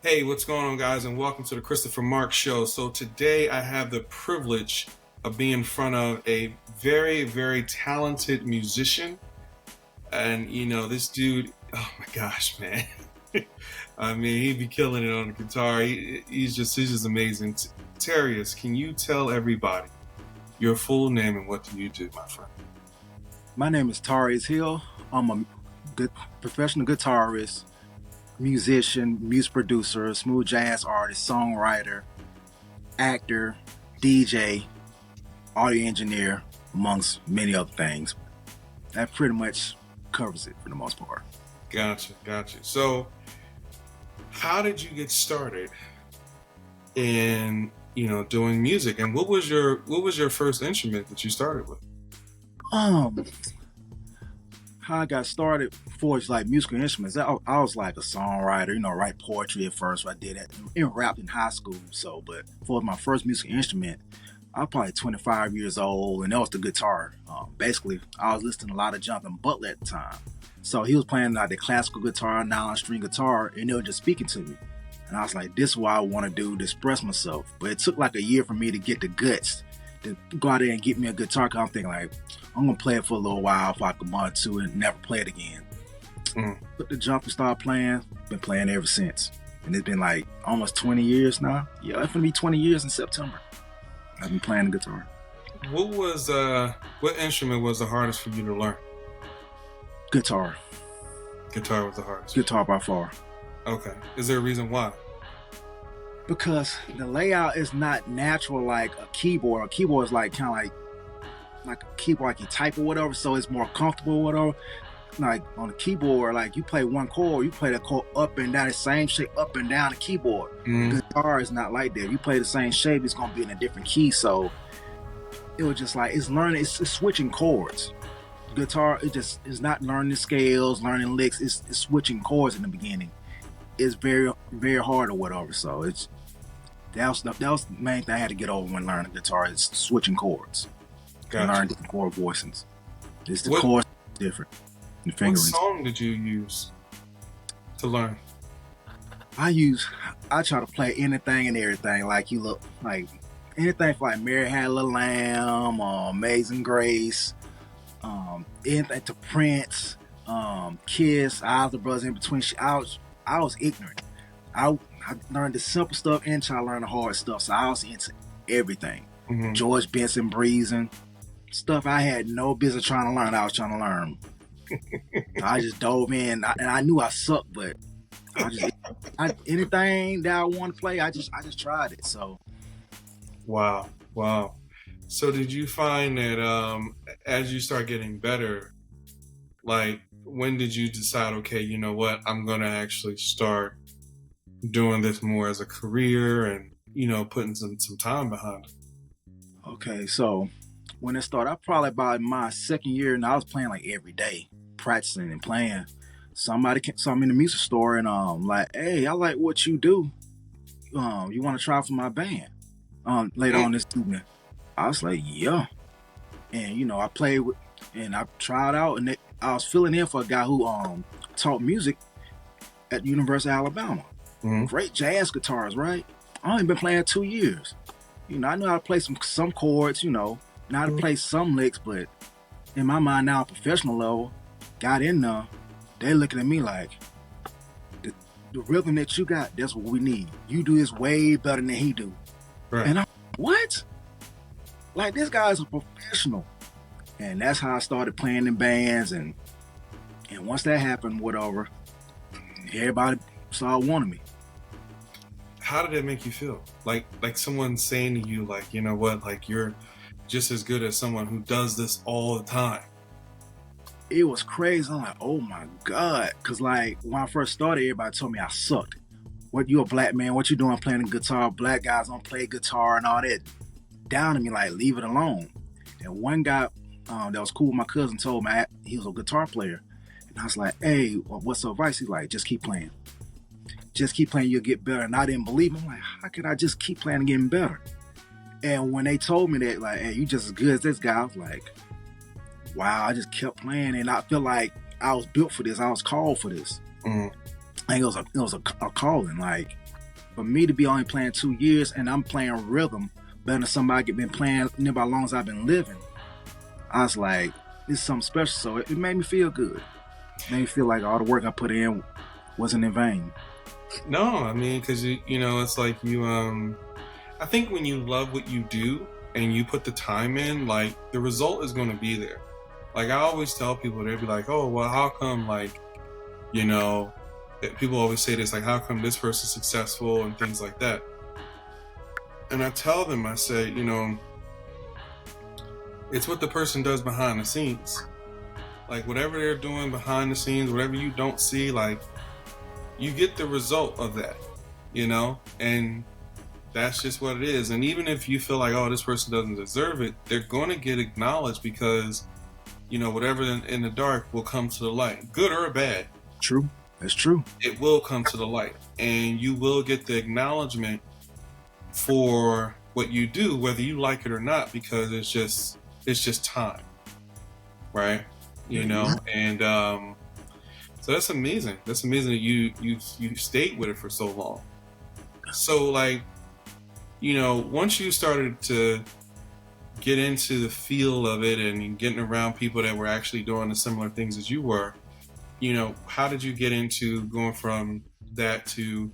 Hey, what's going on, guys, and welcome to the Christopher Marc Show. So today I have the privilege of being in front of a very, very talented musician. And, this dude, oh my gosh, man. I mean, he'd be killing it on the guitar. He's just amazing. Tarious, can you tell everybody your full name and what do you do, my friend? My name is Tarious Hill. I'm a good professional guitarist, musician, music producer, smooth jazz artist, songwriter, actor, DJ, audio engineer, amongst many other things. That pretty much covers it for the most part. Gotcha. So, how did you get started in doing music, and what was your first instrument that you started with? How I got started for like musical instruments, I was like a songwriter, write poetry at first. I did that and rapped in high school. So, but for my first musical instrument, I was probably 25 years old, and that was the guitar. Basically, I was listening to a lot of Jonathan Butler at the time. So he was playing like the classical guitar, nylon string guitar, and they were just speaking to me. And I was like, this is what I want to do to express myself. But it took like a year for me to get the guts to go out there and get me a guitar. Cause I'm thinking like, I'm going to play it for a little while if I can want to and never play it again. Put the jump and start playing. Been playing ever since. And it's been like almost 20 years now. Yeah, it's going to be 20 years in September. I've been playing the guitar. What instrument was the hardest for you to learn? Guitar. Guitar was the hardest. Guitar by far. Okay. Is there a reason why? Because the layout is not natural like a keyboard. A keyboard is like kind of like a keyboard, like you type or whatever, so it's more comfortable or whatever. Like on the keyboard, like you play one chord, you play the chord up and down, the same shape up and down the keyboard. The guitar is not like that. You play the same shape, it's gonna be in a different key. So it was just like it's switching chords. Guitar, it's not learning the scales, learning licks. It's switching chords in the beginning. It's very, very hard or whatever. So that was the main thing I had to get over when learning guitar is switching chords. Gotcha. Learn different chord voicings. The chords different. What song did you use to learn? I try to play anything and everything. Like you look like anything for like Mary Had a Little Lamb, Amazing Grace, anything to Prince, Kiss, Eyes the Brothers in Between. I was ignorant. I learned the simple stuff and try to learn the hard stuff. So I was into everything. George Benson, Breezing, stuff I had no business trying to learn. I was trying to learn. I just dove in, and I knew I sucked, but anything that I want to play, I just tried it. So, wow. So, did you find that as you start getting better, like when did you decide? Okay, you know what? I'm gonna actually start doing this more as a career, and putting some time behind it. Okay, so when it started, I probably by my second year, and I was playing like every day, practicing and playing. Somebody saw me in the music store and like, hey, I like what you do. You want to try for my band? Later on this evening, I was like, yeah. And I played with, and I tried out, and I was filling in for a guy who taught music at the University of Alabama. Great jazz guitars, right? I only been playing 2 years. I know how to play some chords, know how to play some licks, but in my mind now, professional level, got in there, they looking at me like, the rhythm that you got, that's what we need. You do this way better than he do. Right. And I'm, what? Like, this guy's a professional. And that's how I started playing in bands, and once that happened, whatever, everybody started wanting me. How did it make you feel? Like someone saying to you, like, you know what, like you're just as good as someone who does this all the time. It was crazy. I'm like, oh my God. Cause like when I first started, everybody told me I sucked. What, you a black man? What you doing playing the guitar? Black guys don't play guitar and all that. Down to me, like, leave it alone. And one guy that was cool with my cousin told me he was a guitar player. And I was like, hey, what's the advice? He's like, just keep playing. Just keep playing, you'll get better. And I didn't believe him. I'm like, how can I just keep playing and getting better? And when they told me that, like, hey, you just as good as this guy, I was like, wow, I just kept playing. And I feel like I was built for this. I was called for this. Mm-hmm. I think it was a calling. Like, for me to be only playing 2 years and I'm playing rhythm better than somebody been playing nearby as long as I've been living, I was like, this is something special. So it made me feel good. It made me feel like all the work I put in wasn't in vain. No, I mean, because you know, it's like you. I think when you love what you do and you put the time in, like the result is going to be there. Like I always tell people, they'll be like, "Oh, well, how come?" Like, you know, people always say this, like, "How come this person's successful?" and things like that. And I tell them, I say, you know, it's what the person does behind the scenes. Like whatever they're doing behind the scenes, whatever you don't see, like you get the result of that, you know, and that's just what it is. And even if you feel like, oh, this person doesn't deserve it, they're going to get acknowledged because, you know, whatever in the dark will come to the light, good or bad. True. That's true. It will come to the light, and you will get the acknowledgement for what you do, whether you like it or not, because it's just time, right? You know, and so that's amazing. That's amazing that you stayed with it for so long. So like, you know, once you started to get into the feel of it and getting around people that were actually doing the similar things as you were, you know, how did you get into going from that to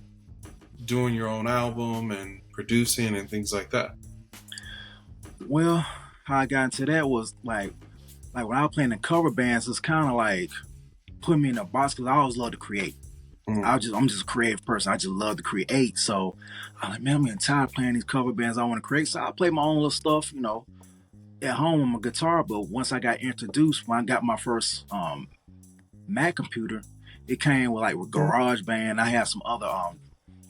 doing your own album and producing and things like that? Well, how I got into that was like when I was playing in cover bands, it's kind of like put me in a box because I always love to create. I'm just a creative person. I just love to create. So I'm like, man, I'm getting tired of playing these cover bands. I want to create. So I play my own little stuff, you know, at home on my guitar. But once I got introduced, when I got my first Mac computer, it came with GarageBand. I had some other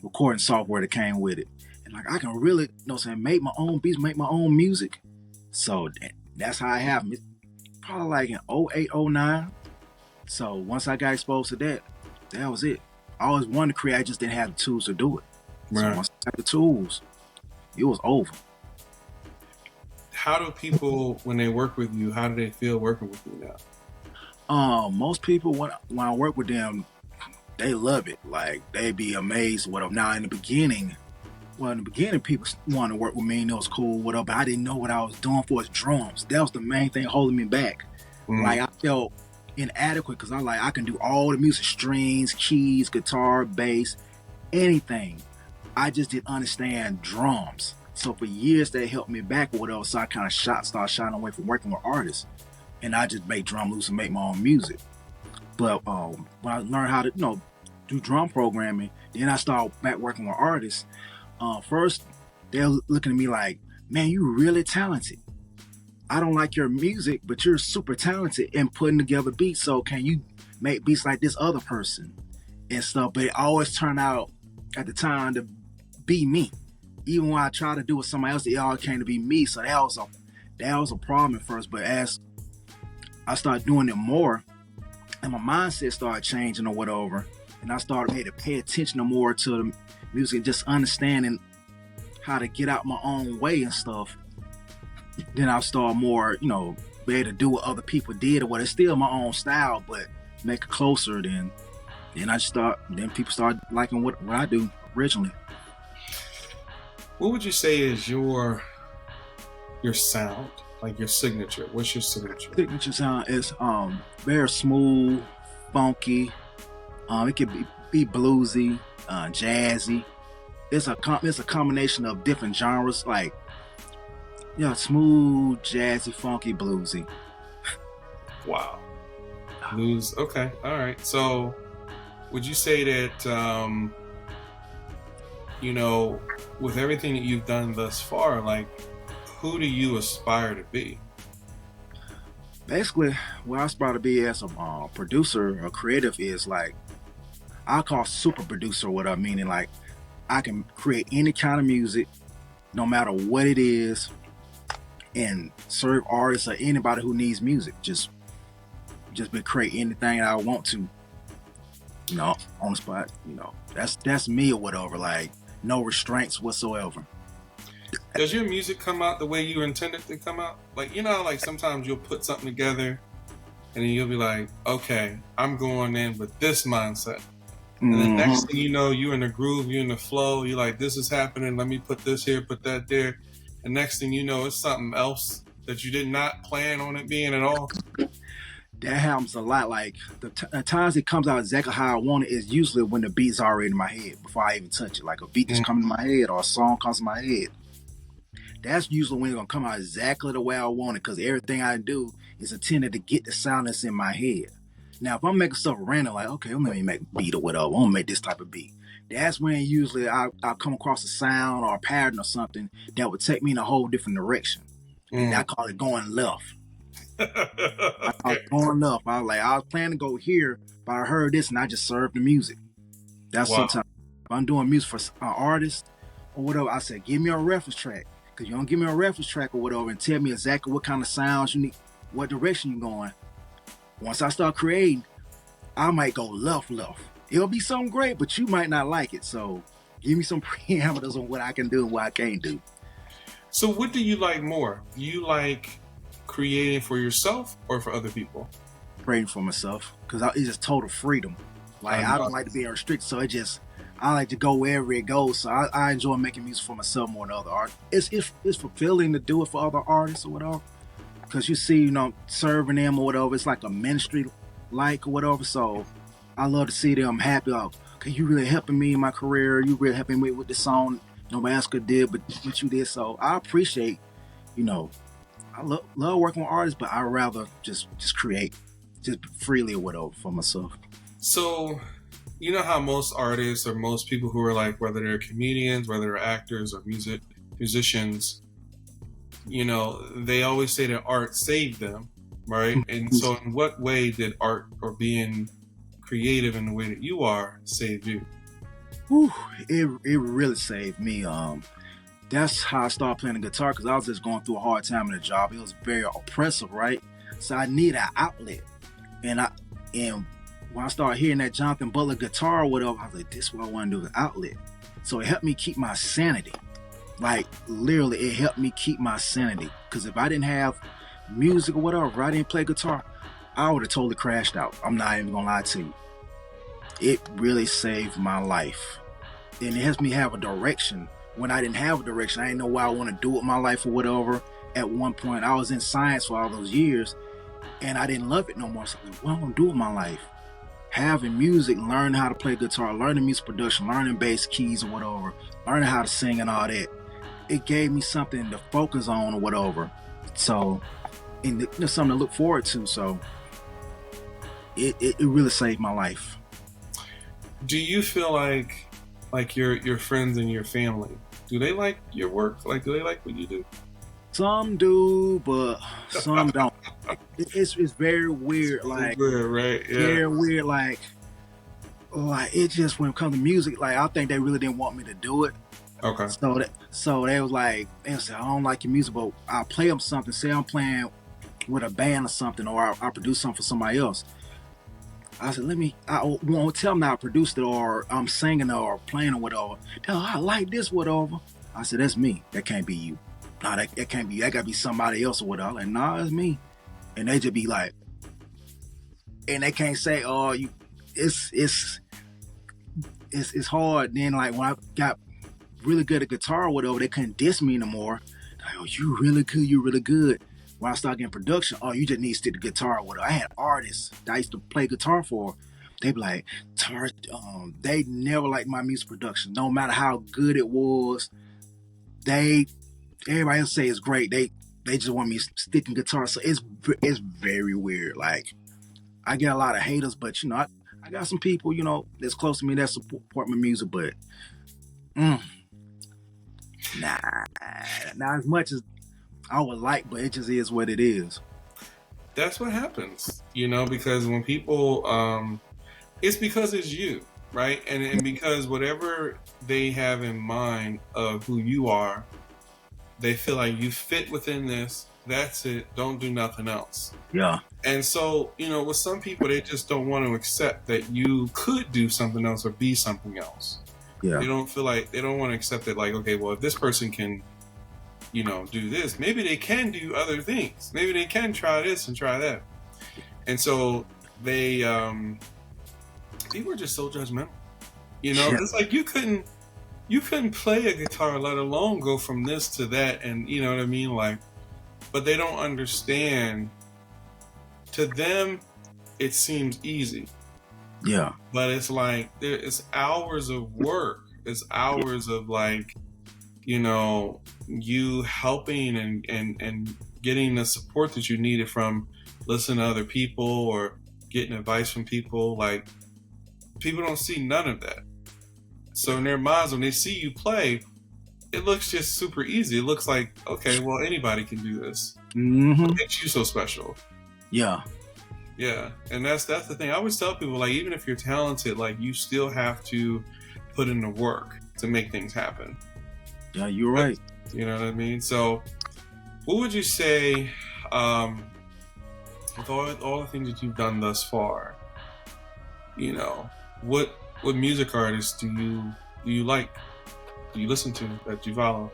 recording software that came with it. And like I can really, you know, make my own beats, make my own music. So that's how it happened. It's probably like in 08, 09. So once I got exposed to that, that was it. I always wanted to create, I just didn't have the tools to do it. So Right. once I got the tools, it was over. How do people, when they work with you, how do they feel working with you now? Most people when I work with them, they love it. Like they be amazed with them. Now in the beginning, people wanted to work with me and it was cool, whatever. But I didn't know what I was doing for his drums. That was the main thing holding me back. Like I felt inadequate because I can do all the music, strings, keys, guitar, bass, anything. I just didn't understand drums. So for years they helped me back or whatever. So I kind of started shying away from working with artists, and I just make drum loops and make my own music. But when I learned how to, you know, do drum programming, then I started back working with artists. First, they're looking at me like, man, you really talented. I don't like your music, but you're super talented in putting together beats. So can you make beats like this other person and stuff? But it always turned out at the time to be me. Even when I tried to do it with somebody else, it all came to be me. So that was a problem at first. But as I started doing it more, and my mindset started changing or whatever, and I started to pay attention more to the music, just understanding how to get out my own way and stuff. Then I start more, you know, be able to do what other people did or what. It's still my own style, but make it closer. Then people start liking what I do originally. What would you say is your sound, like your signature? What's your signature? Signature sound is very smooth, funky. It could be bluesy, jazzy. It's a combination of different genres, like smooth, jazzy, funky, bluesy. Wow. Blues. Okay. All right. So would you say that, you know, with everything that you've done thus far, like, who do you aspire to be? Basically, what I aspire to be as a producer or creative is like, I call super producer, what I mean, like, I can create any kind of music, no matter what it is, and serve artists or anybody who needs music. Just be create anything I want to, you know, on the spot. You know, that's me or whatever. Like no restraints whatsoever. Does your music come out the way you intended to come out? Like, you know, like sometimes you'll put something together and then you'll be like, okay, I'm going in with this mindset. And then Mm-hmm. next thing you know, you in the groove, you in the flow. You're like, this is happening. Let me put this here, put that there. And next thing you know, it's something else that you did not plan on it being at all. That happens a lot. Like the times it comes out exactly how I want it is usually when the beat's already in my head before I even touch it. Like a beat just Mm, comes in my head or a song comes in my head. That's usually when it's gonna come out exactly the way I want it because everything I do is intended to get the sound that's in my head. Now, if I'm making stuff random, like, okay, I'm gonna make a beat or whatever, I'm gonna make this type of beat. That's when usually I'll come across a sound or a pattern or something that would take me in a whole different direction. And I mm. call it going left. I call Okay. it going left. I was planning to go here, but I heard this and I just served the music. That's Wow. sometimes if I'm doing music for an artist or whatever, I said, give me a reference track. Because you don't give me a reference track or whatever and tell me exactly what kind of sounds you need, what direction you're going. Once I start creating, I might go left. It'll be something great, but you might not like it. So give me some parameters on what I can do and what I can't do. So, what do you like more? Do you like creating for yourself or for other people? Creating for myself because it's just total freedom. I Like I know. don't like to be restricted, so I like to go wherever it goes. So I enjoy making music for myself more than other artists. It's fulfilling to do it for other artists or whatever. Because you see, serving them or whatever, it's like a ministry like or whatever. So I love to see them happy. Like, okay, you really helping me in my career. You really helping me with the song nobody else could did, but what you did. So I appreciate, you know, I love working with artists, but I'd rather just create, just freely or whatever for myself. So, you know how most artists or most people who are like, whether they're comedians, whether they're actors or musicians, they always say that art saved them, right? And so, in what way did art or being creative in the way that you are save you? Whew, it really saved me. That's how I started playing the guitar because I was just going through a hard time in the job. It was very oppressive, right? So I need an outlet, and when I started hearing that Jonathan Butler guitar or whatever, I was like, this is what I want to do, an outlet. So it helped me keep my sanity. Like literally, it helped me keep my sanity. Because if I didn't have music or whatever, if I didn't play guitar, I would have totally crashed out. I'm not even gonna lie to you. It really saved my life. And it helps me have a direction. When I didn't have a direction, I didn't know what I want to do with my life or whatever. At one point, I was in science for all those years, and I didn't love it no more. So I was like, what am I gonna do with my life? Having music, learning how to play guitar, learning music production, learning bass keys or whatever, learning how to sing and all that. It gave me something to focus on or whatever. So, and something to look forward to. So, it really saved my life. Do you feel like your friends and your family, do they like your work? Like, do they like what you do? Some do, but some don't. It's very weird. Like, Good, right? Yeah. very weird. Like it just when it comes to music, like I think they really didn't want me to do it. Okay. So they was like, they said, I don't like your music, but I'll play them something. Say I'm playing with a band or something, or I'll produce something for somebody else. I said, I won't tell them that I produced it or I'm singing or playing or whatever. Oh, I like this, whatever. I said, that's me. That can't be you. Nah, that can't be you. That gotta be somebody else or whatever. I'm like, nah, it's me. And they just be like, and they can't say, oh, it's hard. Then like when I got really good at guitar or whatever, they couldn't diss me no more. Like, oh, you really good. When I started getting production, oh, you just need to stick to guitar or whatever. I had artists that I used to play guitar for. They be like, they never liked my music production. No matter how good it was, everybody else say it's great. They just want me sticking guitar. So it's very weird. Like I get a lot of haters, but I got some people, that's close to me that support my music, but nah, not as much as I would like, but it just is what it is. That's what happens, because when people, it's because it's you, right? And because whatever they have in mind of who you are, they feel like you fit within this. That's it. Don't do nothing else. Yeah. And so, with some people, they just don't want to accept that you could do something else or be something else. Yeah. They don't want to accept it like, okay, well, if this person can, do this, maybe they can do other things. Maybe they can try this and try that. And so people are just so judgmental. You know, Yeah. it's like you couldn't play a guitar, let alone go from this to that, and you know what I mean, like. But they don't understand. To them, it seems easy, Yeah. but it's like it's hours of work. It's hours of like, you know, you helping and getting the support that you needed from listening to other people or getting advice from people. Like people don't see none of that. So in their minds, when they see you play, it looks just super easy. It looks like, okay, well, anybody can do this. What Mm-hmm. makes you so special? Yeah. Yeah, and that's the thing. I always tell people, like, even if you're talented, like, you still have to put in the work to make things happen. Yeah, you're But, right. you know what I mean? So, what would you say, with all the things that you've done thus far? You know, what music artists do you like? Do you listen to that you follow?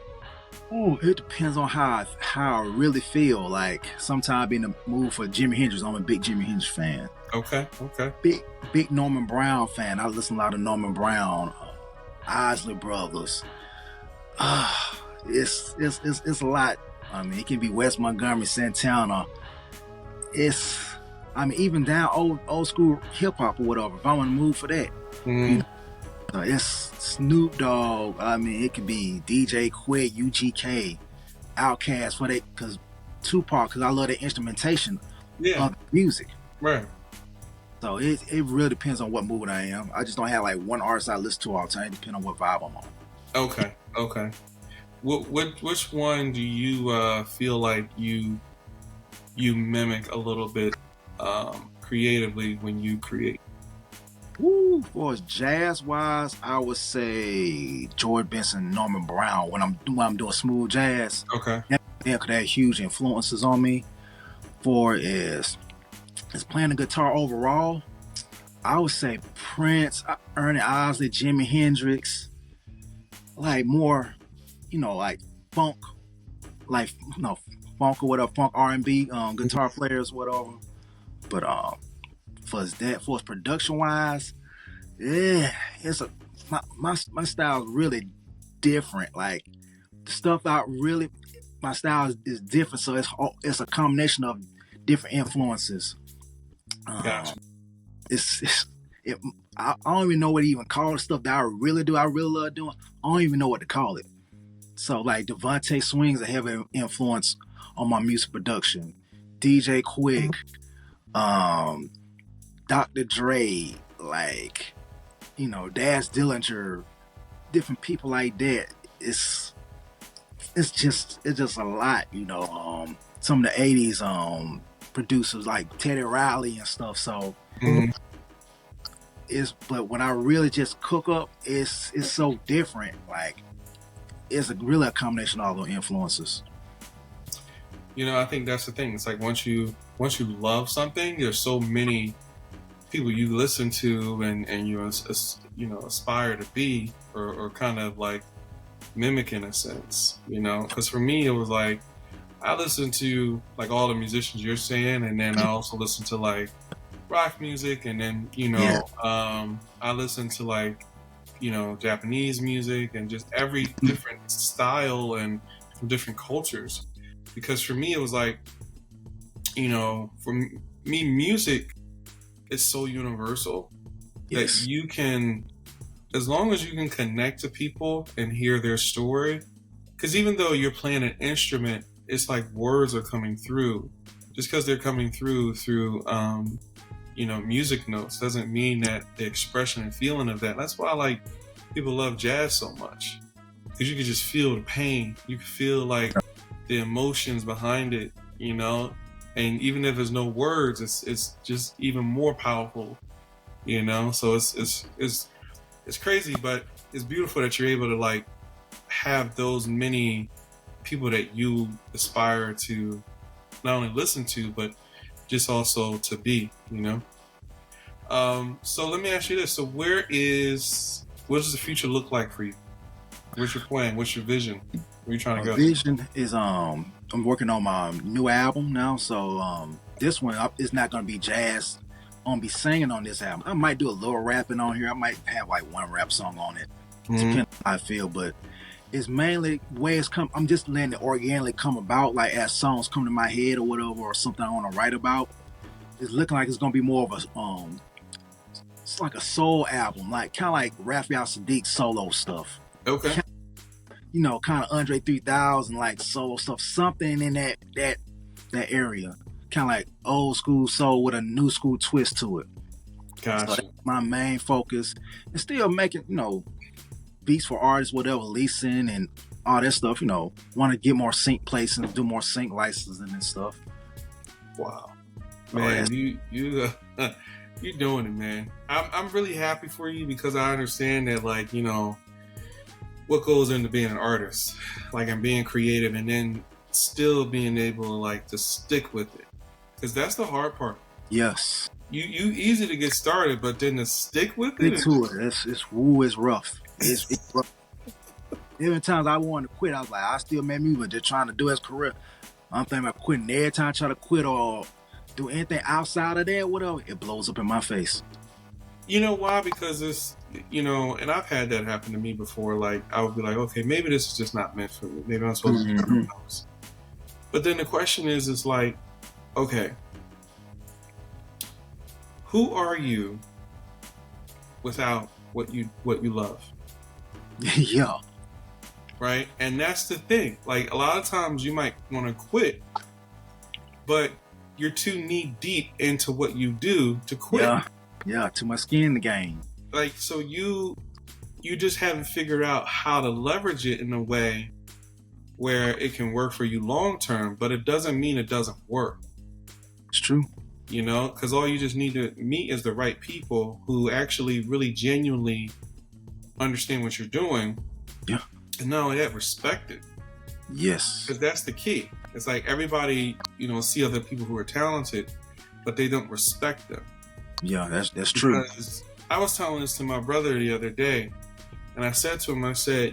Oh, it depends on how I really feel. Like sometimes I be in the mood for Jimi Hendrix. I'm a big Jimi Hendrix fan. Okay, okay, Big Norman Brown fan. I listen a lot of Norman Brown, Isley Brothers. It's a lot. I mean, it can be West Montgomery, Santana. It's I mean even down old school hip hop or whatever. If I'm in the mood for that, you mm, know, it's Snoop Dogg. I mean, it could be DJ Quick, UGK, Outkast for that because Tupac because I love the instrumentation yeah, of the music. right. So it really depends on what mood I am. I just don't have like one artist I listen to all the time. It depends on what vibe I'm on. Okay, okay. Which one do you feel like you mimic a little bit creatively when you create? Woo, for jazz wise, I would say George Benson, Norman Brown. When I'm doing smooth jazz, Okay. yeah, could have huge influences on me. For is playing the guitar overall, I would say Prince, Ernie Isley, Jimi Hendrix, like more, like funk, like funk or whatever, funk R&B, guitar players, whatever. But for his production wise, yeah, it's a my style is really different. Like the stuff I really my style is different, so it's a combination of different influences. Um, Gotcha. it's it, I don't even know what to even call the stuff that I really do. I really love doing. I don't even know what to call it. So like Devontae Swing's a heavy influence on my music production. DJ Quick, um, Dr. Dre, like Daz Dillinger, different people like that. It's just a lot. Some of the '80s producers like Teddy Riley and stuff. So Mhm. but when I really just cook up, it's so different. Like it's really a combination of all those influences. You know, I think that's the thing. It's like once you love something, there's so many people you listen to and aspire to be or kind of like mimic in a sense. Because for me it was like I listened to like all the musicians you're saying, and then I also listened to like rock music, and then Yeah. I listened to like Japanese music and just every different style and from different cultures. Because for me it was like for me music is so universal that Yes. you can, as long as you can connect to people and hear their story, because even though you're playing an instrument, it's like words are coming through. Just because they're coming through music notes doesn't mean that the expression and feeling of that. That's why like people love jazz so much, because you can just feel the pain. You can feel like the emotions behind it, and even if there's no words, it's just even more powerful, So it's crazy, but it's beautiful that you're able to like have those many people that you aspire to not only listen to but just also to be. So let me ask you this: so what does the future look like for you? What's your plan? What's your vision? Where are you trying My to go? vision is I'm working on my new album now. So this one is not gonna be jazz be singing on this album. I might do a little rapping on here. I might have like one rap song on it, Mm-hmm. depending on how I feel. But it's mainly way it's come. I'm just letting it organically come about, like as songs come to my head or whatever, or something I want to write about. It's looking like it's gonna be more of a it's like a soul album, like kind of like Raphael Sadiq solo stuff. Okay. You know, kind of Andre 3000 like solo stuff, something in that area, kind of like old school soul with a new school twist to it. So Gotcha. that's my main focus, and still making beats for artists, whatever, leasing and all that stuff. Want to get more sync placing, do more sync licensing and stuff. Wow, man, you you're doing it, man. I'm really happy for you because I understand that, like, what goes into being an artist, like, and being creative, and then still being able to, like, to stick with it, because that's the hard part. Yes. You easy to get started, but then to stick with it. Stick to it. It's rough. It's rough. Even times I wanted to quit, I was like, I still made music, but just trying to do as career. I'm thinking about quitting. Every time I try to quit or do anything outside of that, whatever, it blows up in my face. You know why? Because it's, and I've had that happen to me before. Like, I would be like, okay, maybe this is just not meant for me. Maybe I'm supposed to do something else. But then the question is like, okay, who are you without what you love? Yeah. Right? And that's the thing. Like, a lot of times you might want to quit, but you're too knee deep into what you do to quit. Yeah, too much skin in the game. Like, so you just haven't figured out how to leverage it in a way where it can work for you long term, but it doesn't mean it doesn't work. It's true. Because all you just need to meet is the right people who actually really genuinely understand what you're doing. Yeah. And not only that, respect it. Yes. Because that's the key. It's like everybody, see other people who are talented, but they don't respect them. Yeah, that's true. Because I was telling this to my brother the other day, and I said to him, I said,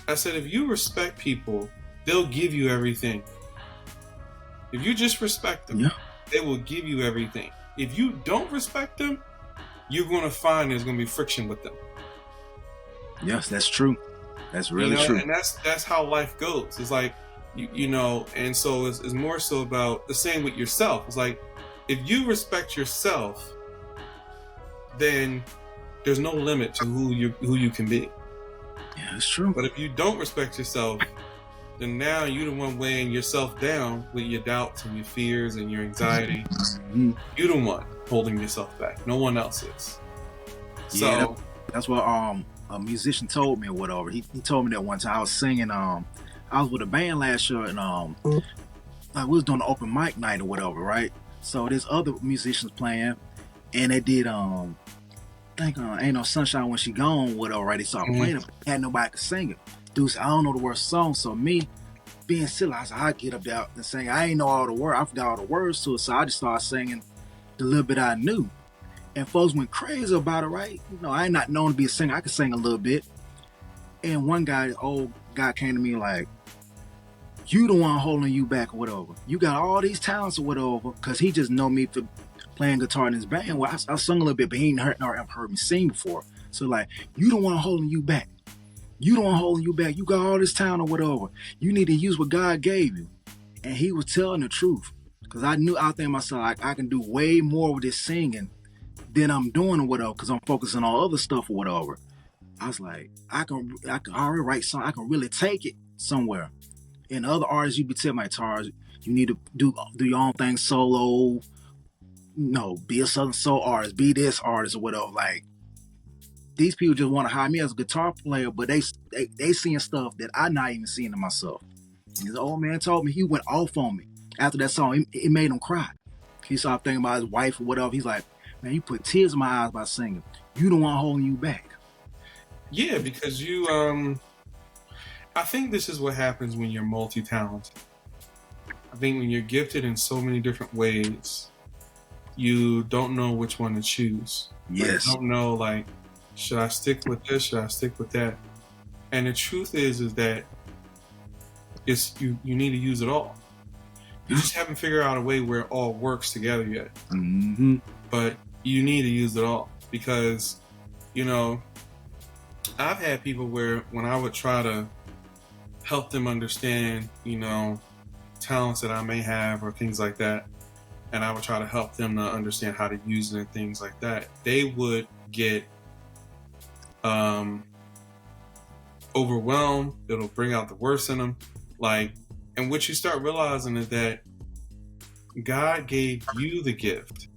if you respect people, they'll give you everything. If you just respect them, they will give you everything. If you don't respect them, you're going to find there's going to be friction with them. Yes, that's true. That's really true. And that's how life goes. It's like, and so it's more so about the same with yourself. It's like, if you respect yourself, then there's no limit to who you can be. Yeah, that's true. But if you don't respect yourself, then now you're the one weighing yourself down with your doubts and your fears and your anxiety. Mm-hmm. You're the one holding yourself back. No one else is. So that's what a musician told me or whatever. He told me that one time. I was singing. I was with a band last year, and we was doing an open mic night or whatever, right? So there's other musicians playing, and they did I think Ain't No Sunshine When She Gone, whatever, right? They started playing it, but had nobody could sing it. Dude said, I don't know the words of the song, so me being silly, I said, I get up there and sing. I ain't know all the words. I forgot all the words to it, so I just started singing the little bit I knew. And folks went crazy about it, right? I ain't not known to be a singer. I could sing a little bit. And one guy, old guy, came to me like, you the one holding you back or whatever. You got all these talents or whatever, because he just know me for playing guitar in his band. Well, I sung a little bit, but he ain't heard me sing before. So like, you the one holding you back. You the one holding you back. You got all this talent or whatever. You need to use what God gave you. And he was telling the truth. Because I knew out there in myself, like, I can do way more with this singing than I'm doing or whatever, because I'm focusing on other stuff or whatever. I was like, I can already write something. I can really take it somewhere. And other artists, you be telling my Tarious, you need to do your own thing solo. Be a Southern soul artist, be this artist or whatever. Like, these people just want to hire me as a guitar player, but they seeing stuff that I'm not even seeing in myself. And his old man told me, he went off on me after that song. It made him cry. He started thinking about his wife or whatever. He's like, man, you put tears in my eyes by singing. You the one holding you back. Yeah, because I think this is what happens when you're multi-talented. I think when you're gifted in so many different ways, you don't know which one to choose. Yes. You don't know, like, should I stick with this? Should I stick with that? And the truth is that you need to use it all. You just haven't figured out a way where it all works together yet. Mm-hmm. But you need to use it all because, you know, I've had people where when I would try to help them understand, you know, talents that I may have or things like that, and I would try to help them to understand how to use it and things like that, they would get overwhelmed. It'll bring out the worst in them. Like, and what you start realizing is that God gave you the gift,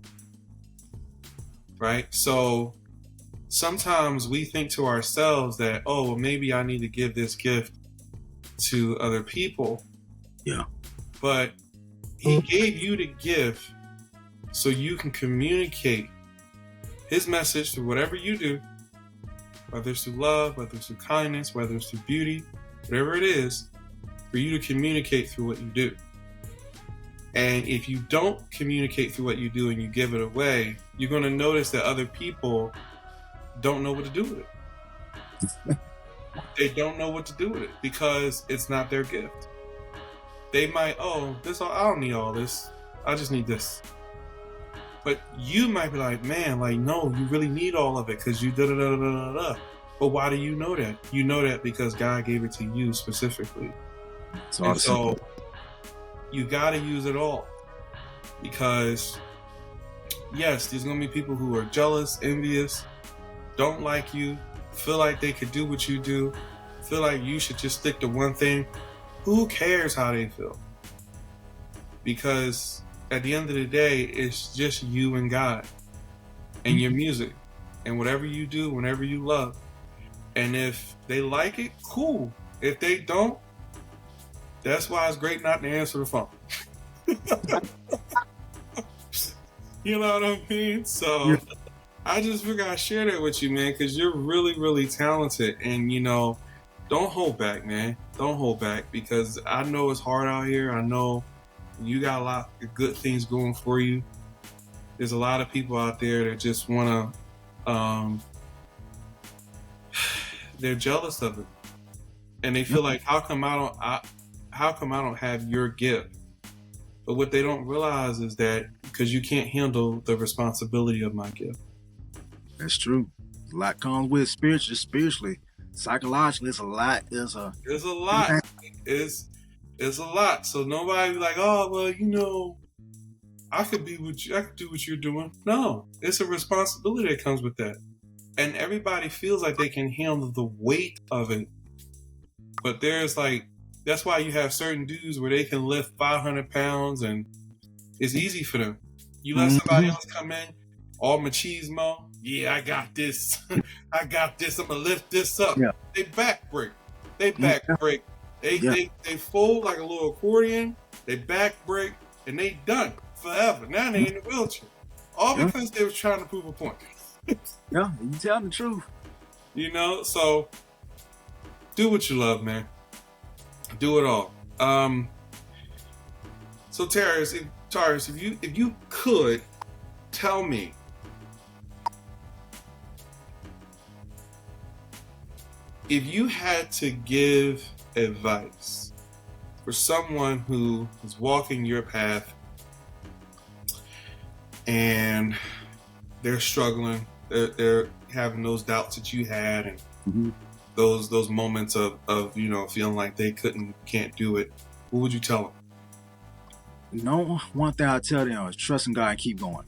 right? So sometimes we think to ourselves that, oh, well, maybe I need to give this gift to other people. Yeah. But he gave you the gift so you can communicate his message through whatever you do, whether it's through love, whether it's through kindness, whether it's through beauty, whatever it is, for you to communicate through what you do. And if you don't communicate through what you do and you give it away, you're going to notice that other people don't know what to do with it. They don't know what to do with it because it's not their gift. They might, oh, I don't need all this. I just need this. But you might be like, man, like, no, you really need all of it because you da-da-da-da-da-da. But why do you know that? You know that because God gave it to you specifically. So you got to use it all. Because, yes, there's going to be people who are jealous, envious, don't like you, feel like they could do what you do, feel like you should just stick to one thing. Who cares how they feel? Because at the end of the day, it's just you and God and your music and whatever you do, whenever you love. And if they like it, cool. If they don't, that's why it's great not to answer the phone. You know what I mean? So yeah. I just figured I'd share that with you, man, because you're really, really talented. And, you know, don't hold back, man. Don't hold back because I know it's hard out here. I know you got a lot of good things going for you. There's a lot of people out there that just want to, they're jealous of it. And they feel like, how come I don't have your gift? But what they don't realize is that because you can't handle the responsibility of my gift. That's true. A lot comes with spiritually. Psychologically, it's a lot. There's a lot. It's a lot. So nobody be like, oh, well, you know, I could do what you're doing. No, it's a responsibility that comes with that. And everybody feels like they can handle the weight of it. But there's like, that's why you have certain dudes where they can lift 500 pounds and it's easy for them. You let somebody else come in, all machismo. Yeah, I got this. I got this. I'm going to lift this up. Yeah. They back break. They fold like a little accordion. They back break and they done forever. Now they in the wheelchair. All because they was trying to prove a point. Yeah, you telling the truth. You know, so do what you love, man. Do it all. So Tarious, if you could tell me if you had to give advice for someone who is walking your path and they're struggling, they're having those doubts that you had and those moments of you know feeling like they can't do it, what would you tell them? No, one thing I tell them is trust in God and keep going.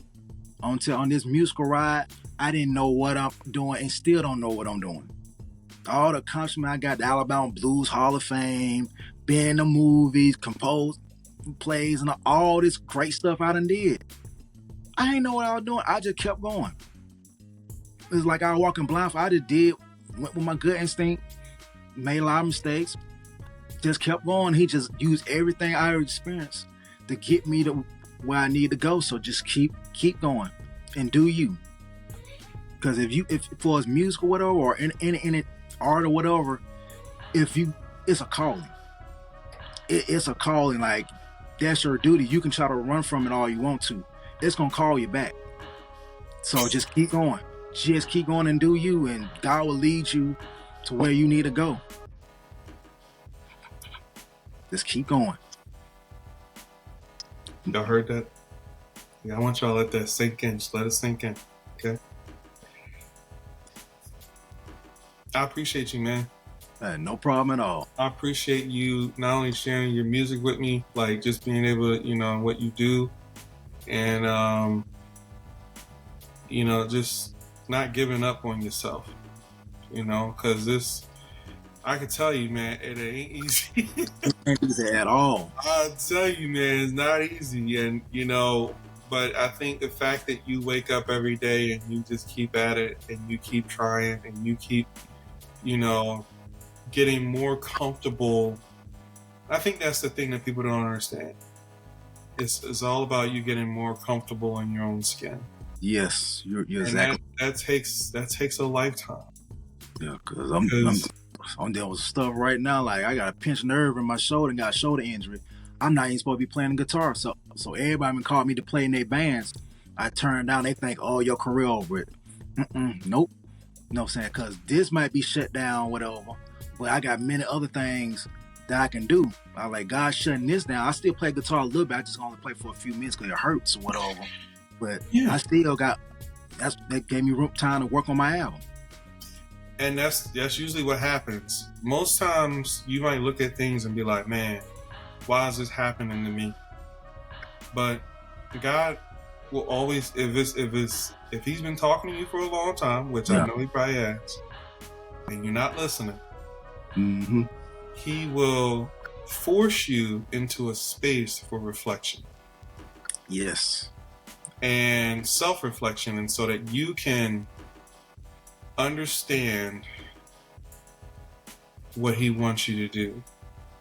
On this musical ride, I didn't know what I'm doing and still don't know what I'm doing. All the accomplishments I got, the Alabama Blues Hall of Fame, being in the movies, composed plays, and all this great stuff I done did. I didn't know what I was doing. I just kept going. It was like I was walking blind. I just went with my gut instinct, made a lot of mistakes, just kept going. He just used everything I experienced to get me to where I need to go. So just keep going and do you. Because if for us music or whatever, or in art or whatever, it's a calling. It's a calling. Like that's your duty. You can try to run from it all you want to. It's gonna call you back. So just keep going. Just keep going and do you, and God will lead you to where you need to go. Just keep going. Y'all heard that? Yeah, I want y'all to let that sink in. Just let it sink in. Okay. I appreciate you, man. No problem at all. I appreciate you not only sharing your music with me, like just being able to, what you do, and just not giving up on yourself. Because this, I can tell you, man, it ain't easy. It ain't easy at all. I tell you, man, it's not easy, and but I think the fact that you wake up every day and you just keep at it, and you keep trying, and you keep, getting more comfortable. I think that's the thing that people don't understand. It's all about you getting more comfortable in your own skin. Yes, you're and exactly. that takes a lifetime. Yeah, because I'm dealing with stuff right now. Like I got a pinched nerve in my shoulder and got a shoulder injury. I'm not even supposed to be playing guitar. So everybody been calling me to play in their bands. I turn down. They think, oh, your career over it. Nope. You know what I'm saying? Because this might be shut down, whatever. But I got many other things that I can do. I like God shutting this down. I still play guitar a little bit. I just only play for a few minutes because it hurts or whatever. But Yeah. I still got. That gave me time to work on my album. And that's usually what happens. Most times you might look at things and be like, man, why is this happening to me? But God will always, if he's been talking to you for a long time, which I know he probably has, and you're not listening, he will force you into a space for reflection. Yes. And self-reflection, and so that you can understand what he wants you to do.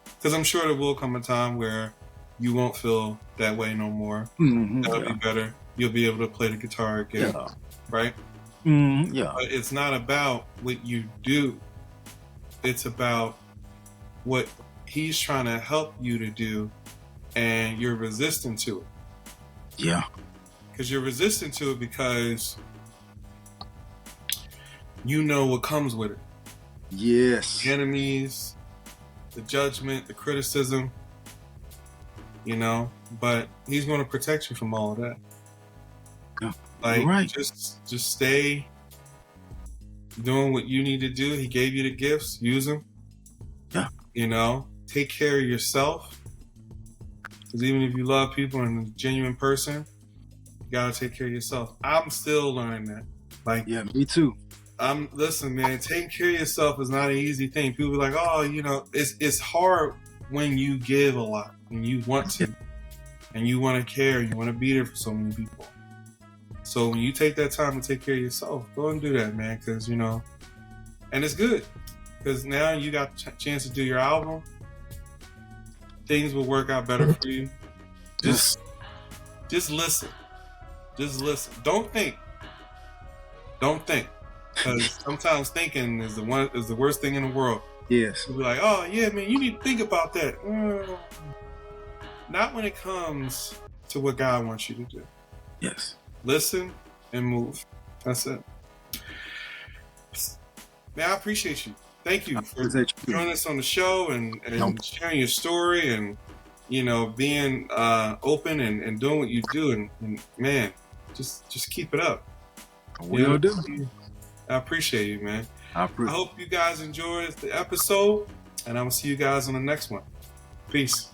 Because I'm sure there will come a time where you won't feel that way no more. That'll be better. You'll be able to play the guitar again, right? Yeah. But it's not about what you do. It's about what he's trying to help you to do, and you're resistant to it. Yeah. Because you're resistant to it because you know what comes with it. Yes. The enemies, the judgment, the criticism, but he's going to protect you from all of that. Yeah. Like, just stay doing what you need to do. He gave you the gifts, use them. Yeah. Take care of yourself. Because even if you love people and a genuine person, you got to take care of yourself. I'm still learning that. Like, yeah, me too. Listen, man, taking care of yourself is not an easy thing. People are like, oh, it's hard when you give a lot and you want to, and you want to care, you want to be there for so many people. So when you take that time to take care of yourself, go and do that, man, because, and it's good because now you got a chance to do your album. Things will work out better for you. Just listen. Just listen. Don't think. Because sometimes thinking is the worst thing in the world. Yes. You'll be like, oh yeah, man, you need to think about that. Not when it comes to what God wants you to do. Yes. Listen and move. That's it. Man, I appreciate you. Thank you for joining us on the show and sharing your story and being open and doing what you do and man, just keep it up. We'll do. I appreciate you, man. I hope you guys enjoyed the episode, and I'm going to see you guys on the next one. Peace.